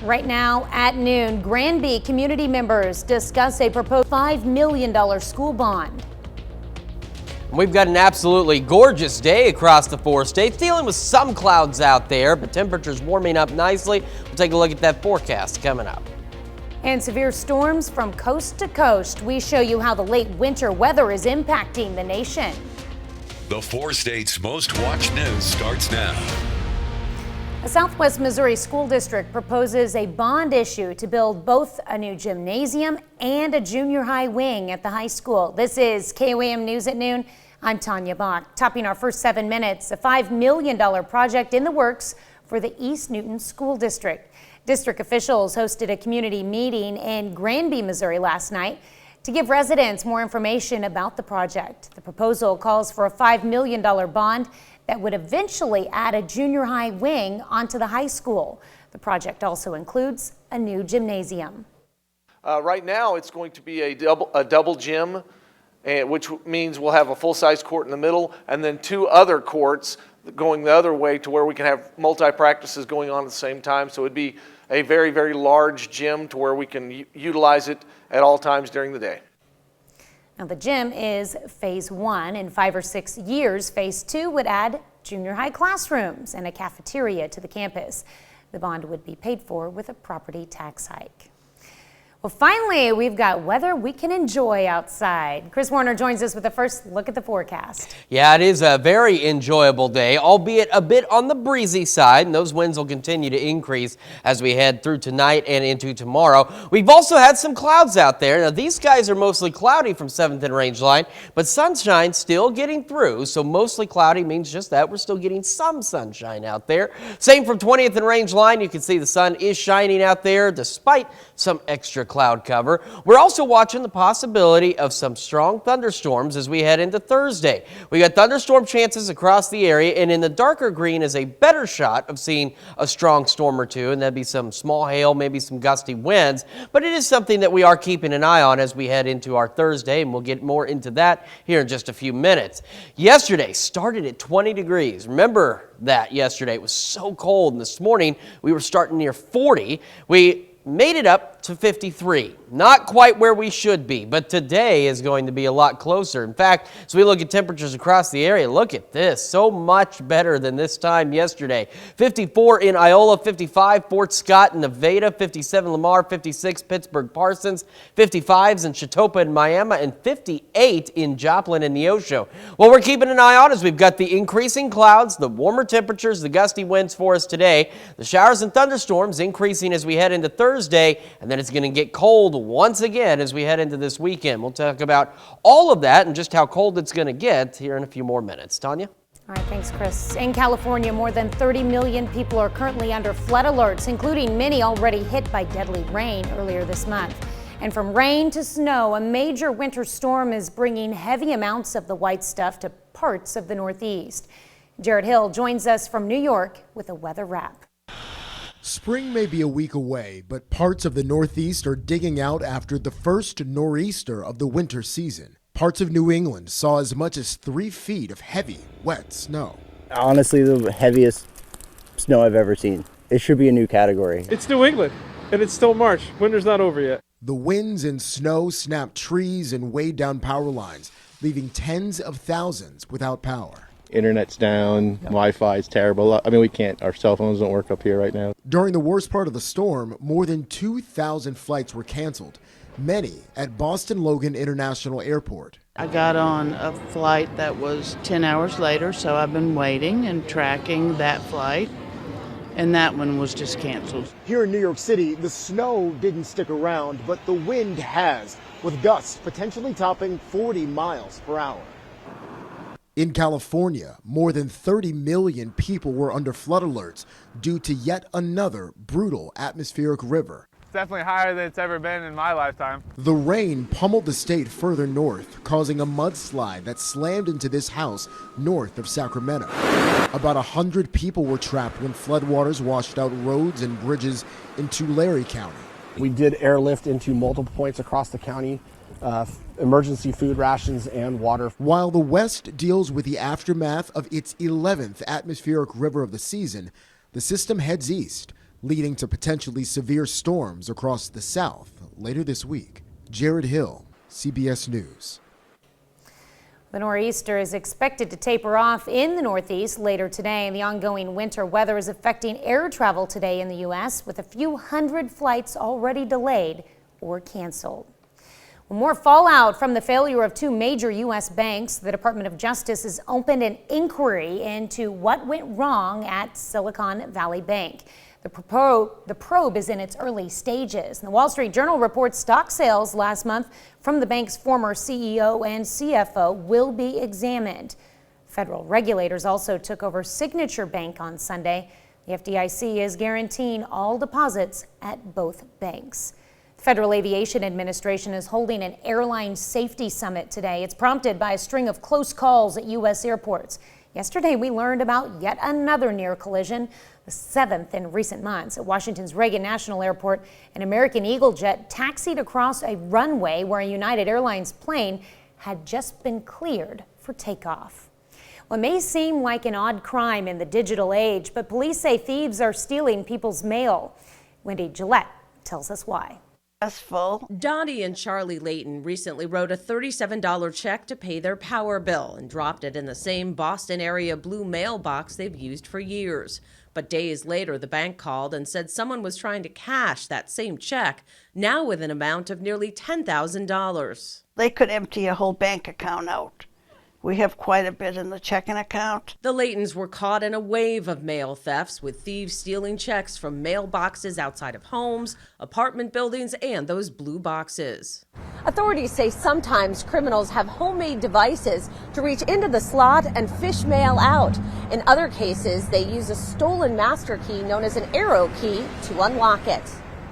Right now at noon, Granby community members discuss a proposed $5 million school bond. We've got an absolutely gorgeous day across the 4 states, dealing with some clouds out there, but temperatures warming up nicely. We'll take a look at that forecast coming up. And severe storms from coast to coast. We show you how the late winter weather is impacting the nation. The 4 states' most watched news starts now. A Southwest Missouri school district proposes a bond issue to build both a new gymnasium and a junior high wing at the high school. This is KOAM News at Noon. I'm Tanya Bach. Topping our first 7 minutes, a $5 million project in the works for the East Newton School District. District officials hosted a community meeting in Granby, Missouri last night to give residents more information about the project. The proposal calls for a $5 million bond that would eventually add a junior high wing onto the high school. The project also includes a new gymnasium. Right now it's going to be a double gym, which means we'll have a full-size court in the middle and then 2 other courts going the other way to where we can have multi-practices going on at the same time. So it'd be a very, very large gym to where we can utilize it at all times during the day. Now the gym is phase 1. In 5 or 6 years, phase 2 would add junior high classrooms and a cafeteria to the campus. The bond would be paid for with a property tax hike. Well, finally, we've got weather we can enjoy outside. Chris Warner joins us with a first look at the forecast. Yeah, it is a very enjoyable day, albeit a bit on the breezy side, and those winds will continue to increase as we head through tonight and into tomorrow. We've also had some clouds out there. Now, these skies are mostly cloudy from 7th and Range Line, but sunshine still getting through, so mostly cloudy means just that. We're still getting some sunshine out there. Same from 20th and Range Line. You can see the sun is shining out there despite some extra cloud cover. We're also watching the possibility of some strong thunderstorms as we head into Thursday. We got thunderstorm chances across the area, and in the darker green is a better shot of seeing a strong storm or two, and that'd be some small hail, maybe some gusty winds, but it is something that we are keeping an eye on as we head into our Thursday, and we'll get more into that here in just a few minutes. Yesterday started at 20 degrees. Remember that yesterday. It was so cold, and this morning we were starting near 40. We made it up to 53. Not quite where we should be, but today is going to be a lot closer. In fact, as we look at temperatures across the area, look at this. So much better than this time yesterday. 54 in Iola, 55 Fort Scott and Nevada, 57 Lamar, 56 Pittsburgh Parsons, 55s in Chatopa and Miami, and 58 in Joplin and Neosho. What we're keeping an eye on is we've got the increasing clouds, the warmer temperatures, the gusty winds for us today, the showers and thunderstorms increasing as we head into Thursday, and then it's going to get cold once again as we head into this weekend. We'll talk about all of that and just how cold it's going to get here in a few more minutes. Tanya? All right, thanks, Chris. In California, more than 30 million people are currently under flood alerts, including many already hit by deadly rain earlier this month. And from rain to snow, a major winter storm is bringing heavy amounts of the white stuff to parts of the Northeast. Jared Hill joins us from New York with a weather wrap. Spring may be a week away, but parts of the Northeast are digging out after the first nor'easter of the winter season. Parts of New England saw as much as 3 feet of heavy, wet snow. Honestly, the heaviest snow I've ever seen. It should be a new category. It's New England, and it's still March. Winter's not over yet. The winds and snow snapped trees and weighed down power lines, leaving tens of thousands without power. Internet's down, Wi-Fi is terrible. I mean, our cell phones don't work up here right now. During the worst part of the storm, more than 2,000 flights were canceled, many at Boston Logan International Airport. I got on a flight that was 10 hours later, so I've been waiting and tracking that flight, and that one was just canceled. Here in New York City, the snow didn't stick around, but the wind has, with gusts potentially topping 40 miles per hour. In California, more than 30 million people were under flood alerts due to yet another brutal atmospheric river. It's definitely higher than it's ever been in my lifetime. The rain pummeled the state further north, causing a mudslide that slammed into this house north of Sacramento. About 100 people were trapped when floodwaters washed out roads and bridges in Tulare County. We did airlift into multiple points across the county. Emergency food rations and water. While the West deals with the aftermath of its 11th atmospheric river of the season, the system heads east, leading to potentially severe storms across the south later this week. Jared Hill, CBS News. The nor'easter is expected to taper off in the northeast later today. The ongoing winter weather is affecting air travel today in the U.S., with a few hundred flights already delayed or canceled. More fallout from the failure of two major U.S. banks. The Department of Justice has opened an inquiry into what went wrong at Silicon Valley Bank. The probe is in its early stages. The Wall Street Journal reports stock sales last month from the bank's former CEO and CFO will be examined. Federal regulators also took over Signature Bank on Sunday. The FDIC is guaranteeing all deposits at both banks. The Federal Aviation Administration is holding an airline safety summit today. It's prompted by a string of close calls at U.S. airports. Yesterday, we learned about yet another near collision, the 7th in recent months. At Washington's Reagan National Airport, an American Eagle jet taxied across a runway where a United Airlines plane had just been cleared for takeoff. Well, it may seem like an odd crime in the digital age, but police say thieves are stealing people's mail. Wendy Gillette tells us why. Dottie and Charlie Layton recently wrote a $37 check to pay their power bill and dropped it in the same Boston area blue mailbox they've used for years. But days later, the bank called and said someone was trying to cash that same check, now with an amount of nearly $10,000. They could empty a whole bank account out. We have quite a bit in the checking account. The Laytons were caught in a wave of mail thefts, with thieves stealing checks from mailboxes outside of homes, apartment buildings, and those blue boxes. Authorities say sometimes criminals have homemade devices to reach into the slot and fish mail out. In other cases, they use a stolen master key known as an arrow key to unlock it.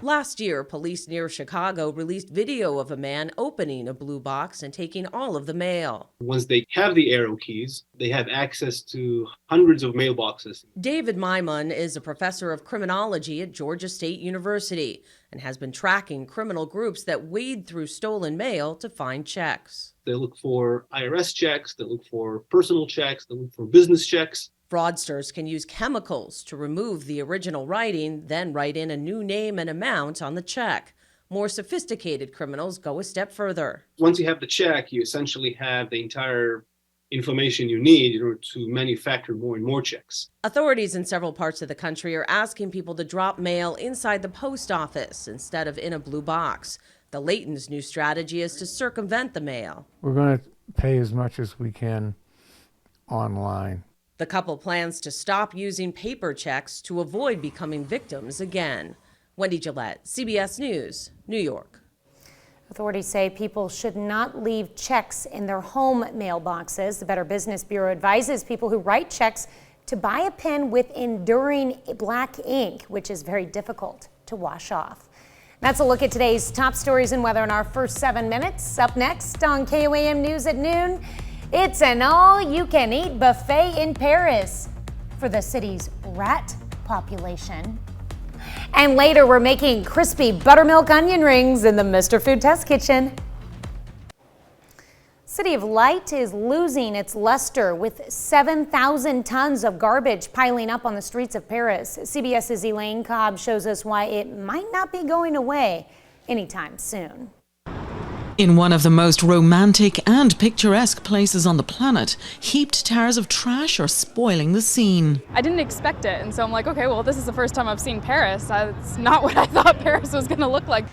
Last year, police near Chicago released video of a man opening a blue box and taking all of the mail. Once they have the arrow keys, they have access to hundreds of mailboxes. David Maimon is a professor of criminology at Georgia State University and has been tracking criminal groups that wade through stolen mail to find checks. They look for IRS checks, they look for personal checks, they look for business checks. Fraudsters can use chemicals to remove the original writing, then write in a new name and amount on the check. More sophisticated criminals go a step further. Once you have the check, you essentially have the entire information you need in order to manufacture more and more checks. Authorities in several parts of the country are asking people to drop mail inside the post office instead of in a blue box. The Laytons' new strategy is to circumvent the mail. We're going to pay as much as we can online. The couple plans to stop using paper checks to avoid becoming victims again. Wendy Gillette, CBS News, New York. Authorities say people should not leave checks in their home mailboxes. The Better Business Bureau advises people who write checks to buy a pen with enduring black ink, which is very difficult to wash off. That's a look at today's top stories and weather in our first 7 minutes. Up next on KOAM News at noon, it's an all-you-can-eat buffet in Paris for the city's rat population. And later, we're making crispy buttermilk onion rings in the Mr. Food Test Kitchen. City of Light is losing its luster with 7,000 tons of garbage piling up on the streets of Paris. CBS's Elaine Cobb shows us why it might not be going away anytime soon. In one of the most romantic and picturesque places on the planet, heaped towers of trash are spoiling the scene. I didn't expect it, and so I'm like, okay, well, this is the first time I've seen Paris. It's not what I thought Paris was going to look like.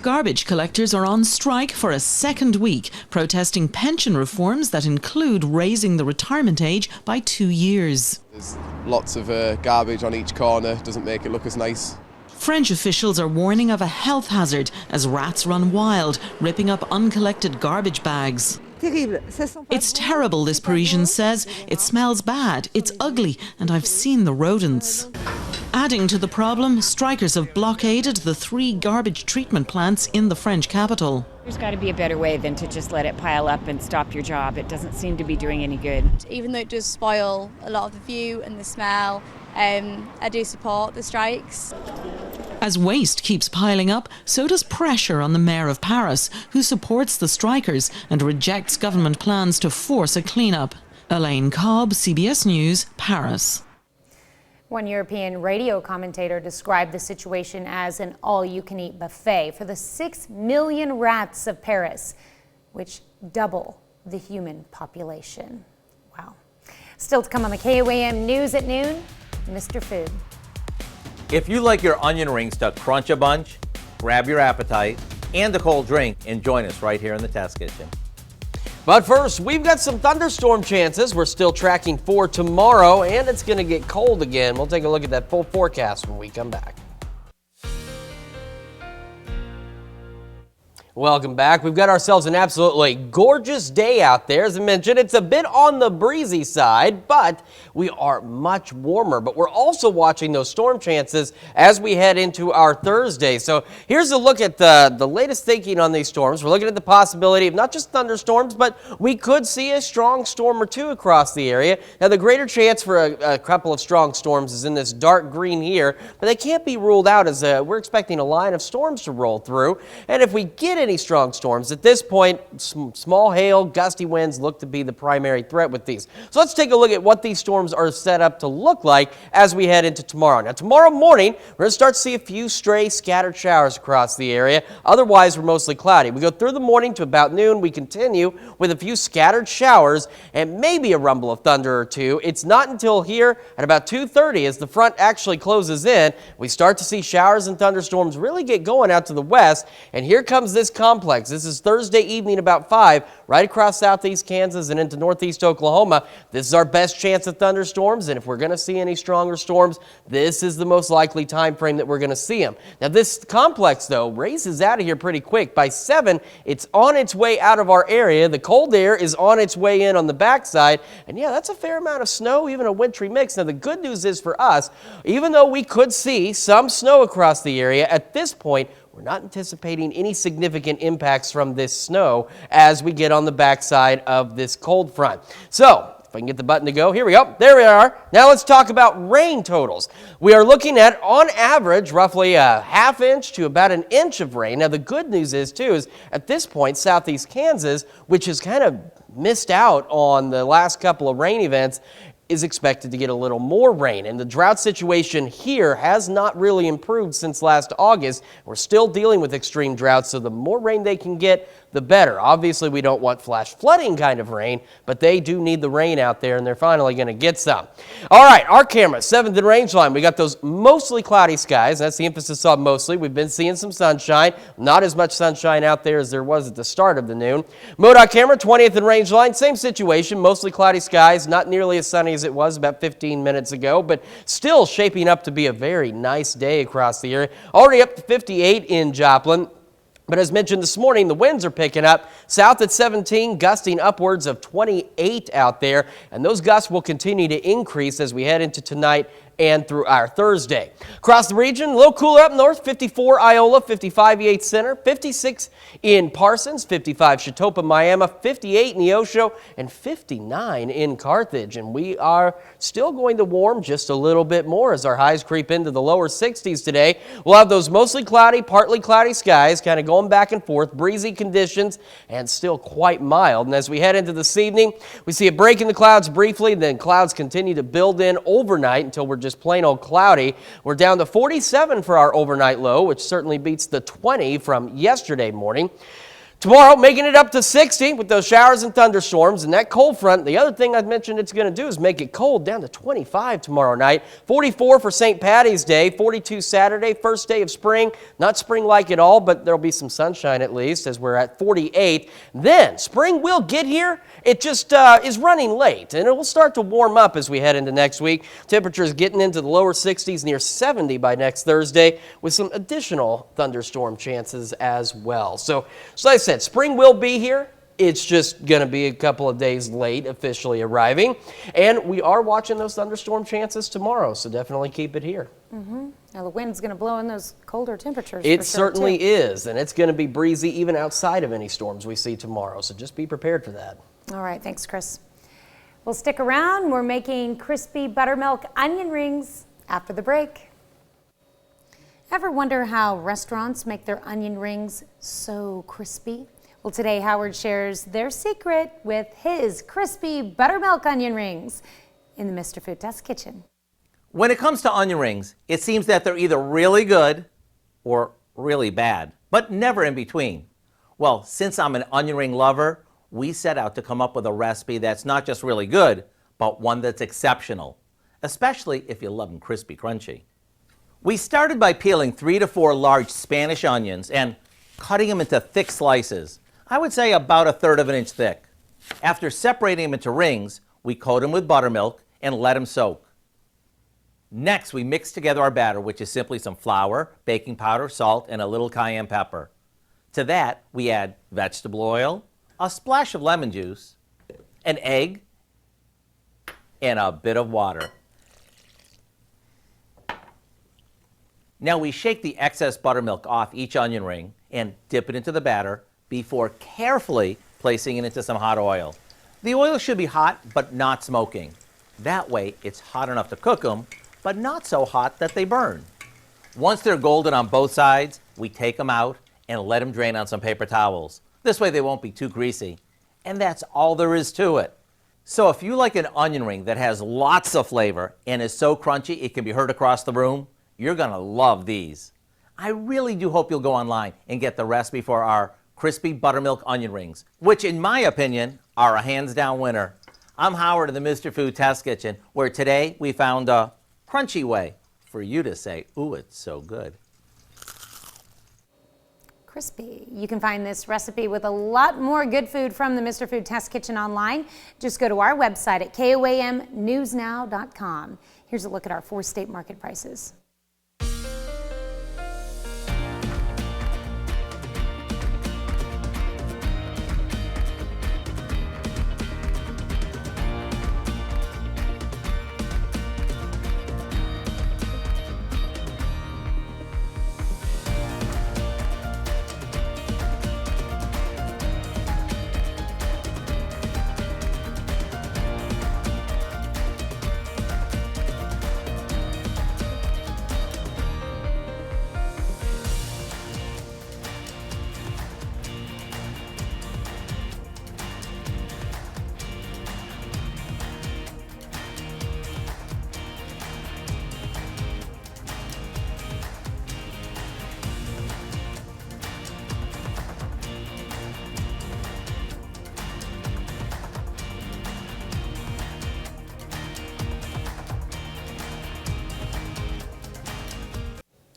Garbage collectors are on strike for a second week, protesting pension reforms that include raising the retirement age by 2 years. There's lots of garbage on each corner, doesn't make it look as nice. French officials are warning of a health hazard as rats run wild, ripping up uncollected garbage bags. It's terrible, this Parisian says. It smells bad, it's ugly, and I've seen the rodents. Adding to the problem, strikers have blockaded the 3 garbage treatment plants in the French capital. There's got to be a better way than to just let it pile up and stop your job. It doesn't seem to be doing any good. Even though it does spoil a lot of the view and the smell, I do support the strikes. As waste keeps piling up, so does pressure on the mayor of Paris, who supports the strikers and rejects government plans to force a cleanup. Elaine Cobb, CBS News, Paris. One European radio commentator described the situation as an all-you-can-eat buffet for the 6 million rats of Paris, which double the human population. Wow. Still to come on the KOAM News at noon, Mr. Food. If you like your onion rings to crunch a bunch, grab your appetite and a cold drink and join us right here in the test kitchen. But first, we've got some thunderstorm chances. We're still tracking for tomorrow, and it's going to get cold again. We'll take a look at that full forecast when we come back. Welcome back. We've got ourselves an absolutely gorgeous day out there. As I mentioned, it's a bit on the breezy side, but we are much warmer. But we're also watching those storm chances as we head into our Thursday. So here's a look at the latest thinking on these storms. We're looking at the possibility of not just thunderstorms, but we could see a strong storm or two across the area. Now, the greater chance for a couple of strong storms is in this dark green here, but they can't be ruled out as we're expecting a line of storms to roll through. And if we get any strong storms. At this point, small hail, gusty winds look to be the primary threat with these. So let's take a look at what these storms are set up to look like as we head into tomorrow. Now, tomorrow morning, we're going to start to see a few stray scattered showers across the area. Otherwise, we're mostly cloudy. We go through the morning to about noon. We continue with a few scattered showers and maybe a rumble of thunder or two. It's not until here at about 2:30 as the front actually closes in, we start to see showers and thunderstorms really get going out to the west. And here comes this complex. This is Thursday evening about 5, right across southeast Kansas and into northeast Oklahoma. This is our best chance of thunderstorms, and if we're going to see any stronger storms, this is the most likely time frame that we're going to see them. Now, this complex, though, races out of here pretty quick. By 7, it's on its way out of our area. The cold air is on its way in on the backside, and yeah, that's a fair amount of snow, even a wintry mix. Now, the good news is for us, even though we could see some snow across the area, at this point, we're not anticipating any significant impacts from this snow as we get on the backside of this cold front. So, if I can get the button to go, here we go. There we are. Now let's talk about rain totals. We are looking at, on average, roughly a ½ inch to about an inch of rain. Now the good news is, too, is at this point, southeast Kansas, which has kind of missed out on the last couple of rain events, is expected to get a little more rain. And the drought situation here has not really improved since last August. We're still dealing with extreme drought, so the more rain they can get, the better. Obviously, we don't want flash flooding kind of rain, but they do need the rain out there, and they're finally going to get some. All right, our camera, 7th and range line. We got those mostly cloudy skies. That's the emphasis on mostly. We've been seeing some sunshine. Not as much sunshine out there as there was at the start of the noon. MoDOT camera, 20th and range line. Same situation, mostly cloudy skies. Not nearly as sunny as it was about 15 minutes ago, but still shaping up to be a very nice day across the area. Already up to 58 in Joplin. But as mentioned this morning, the winds are picking up. South at 17, gusting upwards of 28 out there. And those gusts will continue to increase as we head into tonight and through our Thursday. Across the region, a little cooler up north, 54 Iola, 55 Yates Center, 56 in Parsons, 55 Chautauqua, Miami, 58 Neosho, and 59 in Carthage. And we are still going to warm just a little bit more as our highs creep into the lower 60s today. We'll have those mostly cloudy, partly cloudy skies, kind of going back and forth, breezy conditions, and still quite mild. And as we head into this evening, we see a break in the clouds briefly, then clouds continue to build in overnight until we're just plain old cloudy. We're down to 47 for our overnight low, which certainly beats the 20 from yesterday morning. Tomorrow, making it up to 60 with those showers and thunderstorms and that cold front. The other thing I mentioned it's going to do is make it cold, down to 25 tomorrow night. 44 for St. Patty's Day, 42 Saturday, first day of spring. Not spring-like at all, but there'll be some sunshine at least as we're at 48. Then spring will get here. It just is running late, and it will start to warm up as we head into next week. Temperatures getting into the lower 60s, near 70 by next Thursday, with some additional thunderstorm chances as well. So as I said, spring will be here. It's just going to be a couple of days late officially arriving. And we are watching those thunderstorm chances tomorrow, so definitely keep it here. Now the wind's going to blow in those colder temperatures. It certainly is, and it's going to be breezy even outside of any storms we see tomorrow, so just be prepared for that. All right, thanks, Chris. We'll stick around. We're making crispy buttermilk onion rings after the break. Ever wonder how restaurants make their onion rings so crispy? Well, today Howard shares their secret with his crispy buttermilk onion rings in the Mr. Food Test Kitchen. When it comes to onion rings, it seems that they're either really good or really bad, but never in between. Well, since I'm an onion ring lover, we set out to come up with a recipe that's not just really good, but one that's exceptional, especially if you love them crispy, crunchy. We started by peeling 3 to 4 large Spanish onions and cutting them into thick slices. I would say about 1/3 of an inch thick. After separating them into rings, we coat them with buttermilk and let them soak. Next, we mix together our batter, which is simply some flour, baking powder, salt, and a little cayenne pepper. To that, we add vegetable oil, a splash of lemon juice, an egg, and a bit of water. Now we shake the excess buttermilk off each onion ring and dip it into the batter before carefully placing it into some hot oil. The oil should be hot but not smoking. That way it's hot enough to cook them, but not so hot that they burn. Once they're golden on both sides, we take them out and let them drain on some paper towels. This way they won't be too greasy. And that's all there is to it. So if you like an onion ring that has lots of flavor and is so crunchy it can be heard across the room, you're gonna love these. I really do hope you'll go online and get the recipe for our crispy buttermilk onion rings, which in my opinion are a hands down winner. I'm Howard of the Mr. Food Test Kitchen, where today we found a crunchy way for you to say, ooh, it's so good. Crispy. You can find this recipe with a lot more good food from the Mr. Food Test Kitchen online. Just go to our website at KOAMnewsnow.com. Here's a look at our 4 state market prices.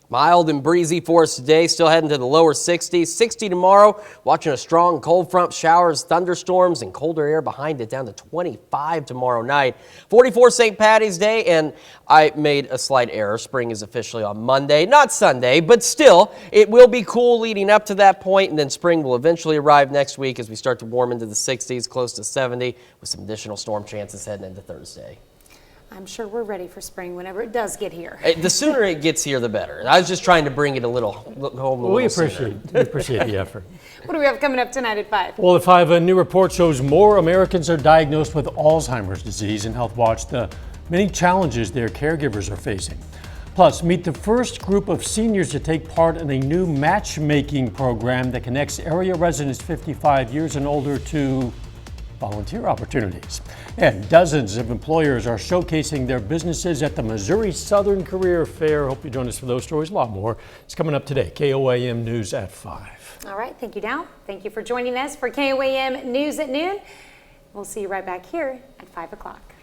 Mild and breezy for us today, still heading to the lower 60s. 60 tomorrow, watching a strong cold front, showers, thunderstorms, and colder air behind it, down to 25 tomorrow night. 44 St. Patty's Day, and I made a slight error. Spring is officially on Monday, not Sunday, but still, it will be cool leading up to that point, and then spring will eventually arrive next week as we start to warm into the 60s, close to 70, with some additional storm chances heading into Thursday. I'm sure we're ready for spring whenever it does get here. The sooner it gets here, the better. I was just trying to bring it home a little We sooner. appreciate the effort. What do we have coming up tonight at 5? Well, at 5, a new report shows more Americans are diagnosed with Alzheimer's disease, and Health Watch the many challenges their caregivers are facing. Plus, meet the first group of seniors to take part in a new matchmaking program that connects area residents 55 years and older to volunteer opportunities. And dozens of employers are showcasing their businesses at the Missouri Southern Career Fair. Hope you join us for those stories. A lot more. It's coming up today. KOAM News at 5. All right. Thank you, Dow. Thank you for joining us for KOAM News at noon. We'll see you right back here at 5 o'clock.